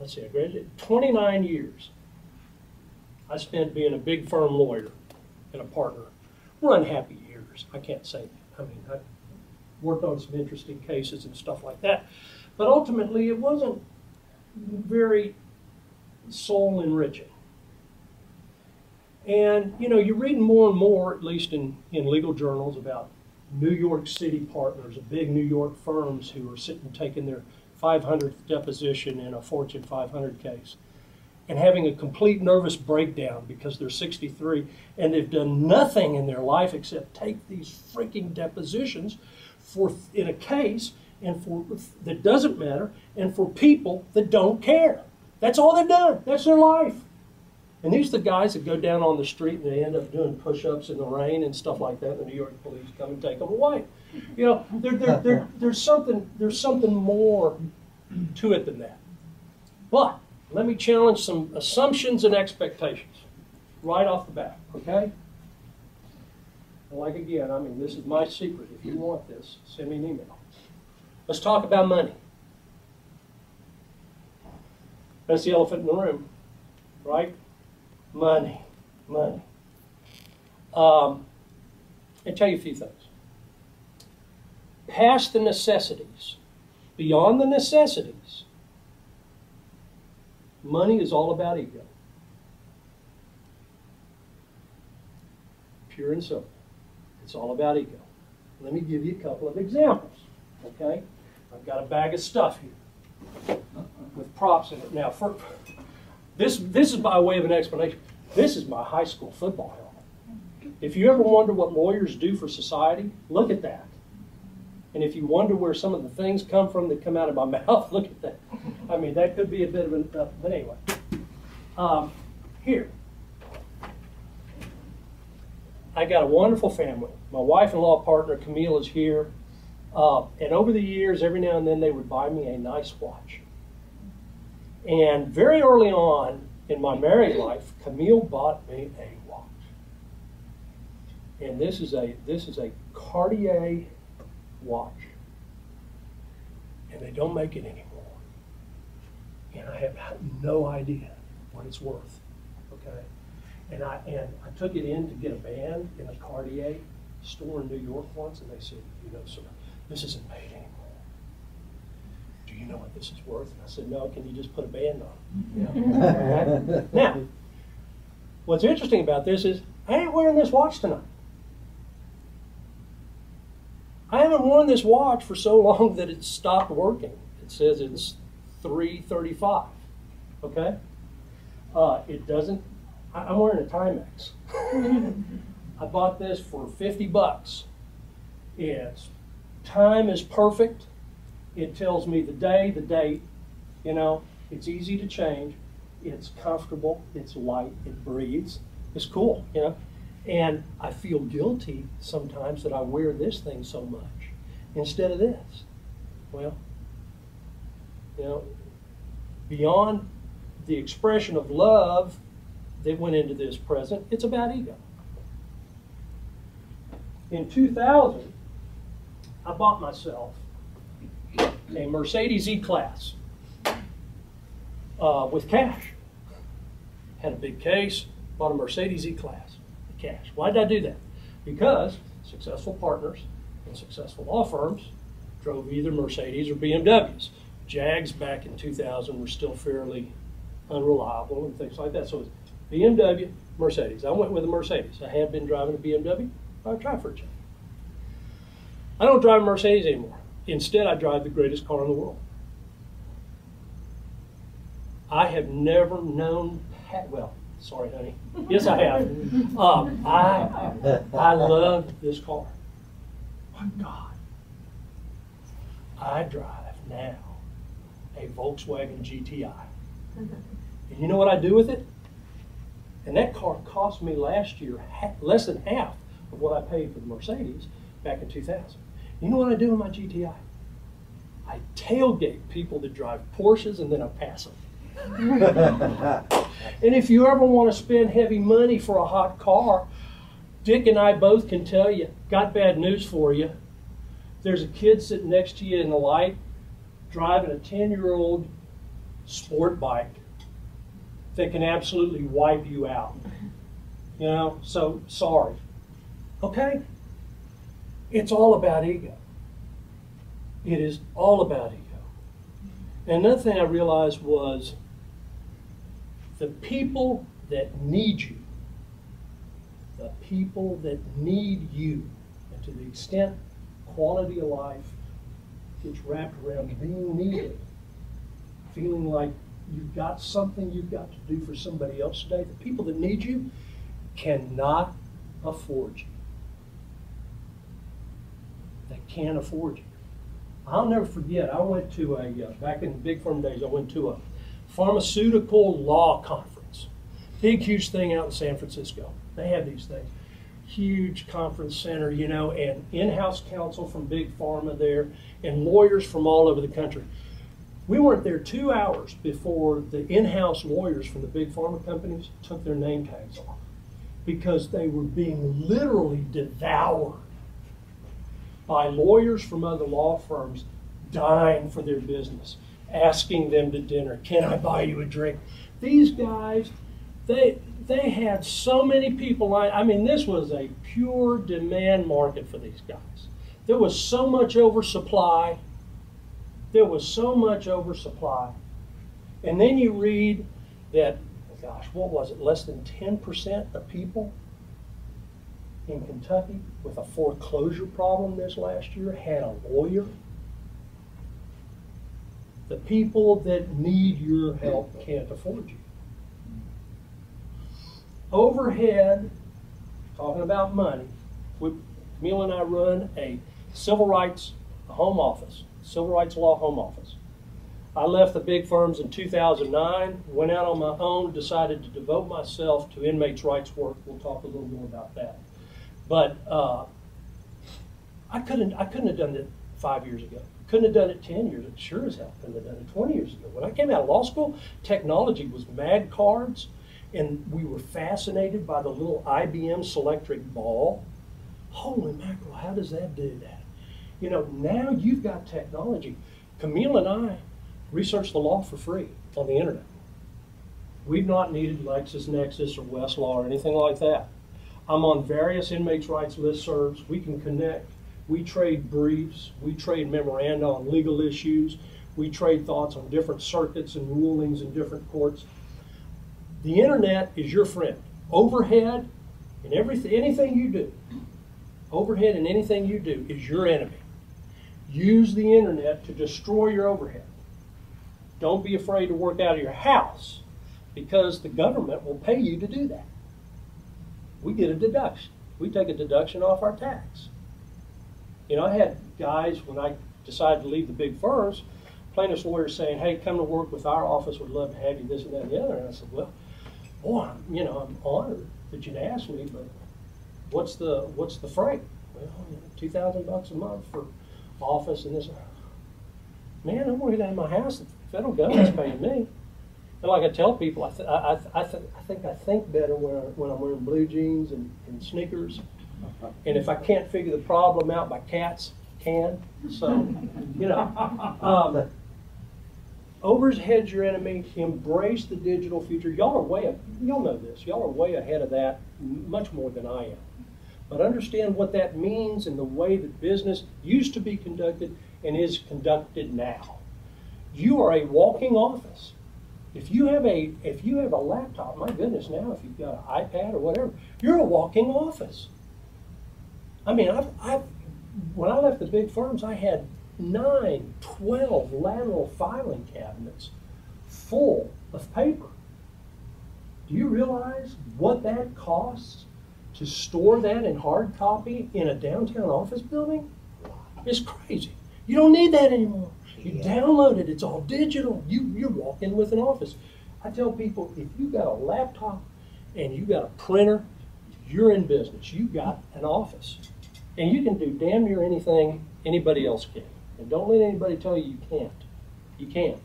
let's see, I graduated 29 years. I spent being a big firm lawyer and a partner. Were unhappy years. I can't say that. I mean, I worked on some interesting cases and stuff like that. But ultimately, it wasn't very soul enriching. And, you know, you're reading more and more, at least in legal journals, about New York City partners of big New York firms who are sitting taking their 500th deposition in a Fortune 500 case and having a complete nervous breakdown because they're 63 and they've done nothing in their life except take these freaking depositions in a case and that doesn't matter and for people that don't care. That's all they've done. That's their life. And these are the guys that go down on the street and they end up doing push-ups in the rain and stuff like that. The New York police come and take them away. You know, there's something more to it than that. But let me challenge some assumptions and expectations right off the bat, okay? And like again, I mean, this is my secret. If you want this, send me an email. Let's talk about money. That's the elephant in the room, right? Money, money. I'll tell you a few things. Past the necessities, beyond the necessities, money is all about ego. Pure and simple. It's all about ego. Let me give you a couple of examples, okay? I've got a bag of stuff here with props in it. Now, this is by way of an explanation. This is my high school football helmet. If you ever wonder what lawyers do for society, look at that. And if you wonder where some of the things come from that come out of my mouth, look at that. I mean, that could be a bit of an, but anyway. Here. I got a wonderful family. My wife-in-law partner, Camille, is here. And over the years, every now and then, they would buy me a nice watch. And very early on in my married life, Camille bought me a watch. And this is a Cartier watch. And they don't make it anymore. And I have no idea what it's worth. Okay? And I took it in to get a band in a Cartier store in New York once, and they said, you know, sir, this isn't made anymore. Do you know what this is worth? And I said, no, can you just put a band on? Yeah. Now, what's interesting about this is I ain't wearing this watch tonight. I haven't worn this watch for so long that it stopped working. It says it's 3:35. Okay? It doesn't. I'm wearing a Timex. I bought this for $50. Its time is perfect. It tells me the day, the date. You know, it's easy to change. It's comfortable. It's light. It breathes. It's cool. You know, and I feel guilty sometimes that I wear this thing so much instead of this. Well, you know, beyond the expression of love that went into this present, it's about ego. In 2000, I bought myself a Mercedes E-Class with cash. Had a big case, bought a Mercedes E-Class with cash. Why did I do that? Because successful partners and successful law firms drove either Mercedes or BMWs. Jags back in 2000 were still fairly unreliable and things like that. So it's BMW, Mercedes. I went with a Mercedes. I had been driving a BMW. I'll try for a change. I don't drive a Mercedes anymore. Instead, I drive the greatest car in the world. I have never known, well, sorry, honey. Yes, I have. I love this car. My God. I drive now a Volkswagen GTI. And you know what I do with it? And that car cost me last year less than half of what I paid for the Mercedes back in 2000. You know what I do with my GTI? I tailgate people that drive Porsches and then I pass them. And if you ever want to spend heavy money for a hot car, Dick and I both can tell you, got bad news for you. There's a kid sitting next to you in the light driving a 10-year-old sport bike that can absolutely wipe you out. You know, so sorry. Okay? It's all about ego. It is all about ego. And another thing I realized was the people that need you, and to the extent quality of life gets wrapped around being needed, feeling like you've got something you've got to do for somebody else today, the people that need you cannot afford you. They can't afford you. I'll never forget, I went to back in the big firm days, I went to a pharmaceutical law conference. Big, huge thing out in San Francisco. They have these things. Huge conference center, you know, and in-house counsel from big pharma there, and lawyers from all over the country. We weren't there 2 hours before the in-house lawyers from the big pharma companies took their name tags off because they were being literally devoured by lawyers from other law firms dying for their business, asking them to dinner, can I buy you a drink? These guys, they had so many people. I mean, this was a pure demand market for these guys. There was so much oversupply. There was so much oversupply. And then you read that, gosh, what was it, less than 10% of people in Kentucky with a foreclosure problem this last year had a lawyer. The people that need your help can't afford you. Overhead, talking about money, Camille and I run a civil rights home office, civil rights law home office. I left the big firms in 2009, went out on my own, decided to devote myself to inmates' rights work. We'll talk a little more about that. But I couldn't have done it 5 years ago. Couldn't have done it 10 years. It sure as hell couldn't have done it 20 years ago. When I came out of law school, technology was mad cards, and we were fascinated by the little IBM Selectric ball. Holy mackerel, how does that do that? You know, now you've got technology. Camille and I research the law for free on the internet. We've not needed LexisNexis or Westlaw or anything like that. I'm on various inmates' rights listservs. We can connect. We trade briefs. We trade memoranda on legal issues. We trade thoughts on different circuits and rulings in different courts. The internet is your friend. Overhead and anything you do, overhead and anything you do is your enemy. Use the internet to destroy your overhead. Don't be afraid to work out of your house because the government will pay you to do that. We get a deduction. We take a deduction off our tax. You know, I had guys, when I decided to leave the big firms, plaintiffs' lawyers saying, hey, come to work with our office, would love to have you, this and that and the other. And I said, well, boy, I'm honored that you'd ask me, but what's the freight? Well, $2,000 a month for office and this. Man, I'm working out of my house. The federal government's paying me. And like I tell people, I think I think better when I'm wearing blue jeans and sneakers. And if I can't figure the problem out, my cats can. So, you know, overhead's your enemy. Embrace the digital future. Y'all know this. Y'all are way ahead of that, much more than I am. But understand what that means and the way that business used to be conducted and is conducted now. You are a walking office. If you have a laptop, my goodness, now if you've got an iPad or whatever, you're a walking office. I mean, when I left the big firms, I had 9, 12 lateral filing cabinets full of paper. Do you realize what that costs to store that in hard copy in a downtown office building? It's crazy. You don't need that anymore. You download it, it's all digital. You're walking with an office. I tell people, if you got a laptop and you got a printer, you're in business. You got an office. And you can do damn near anything anybody else can. And don't let anybody tell you you can't. You can.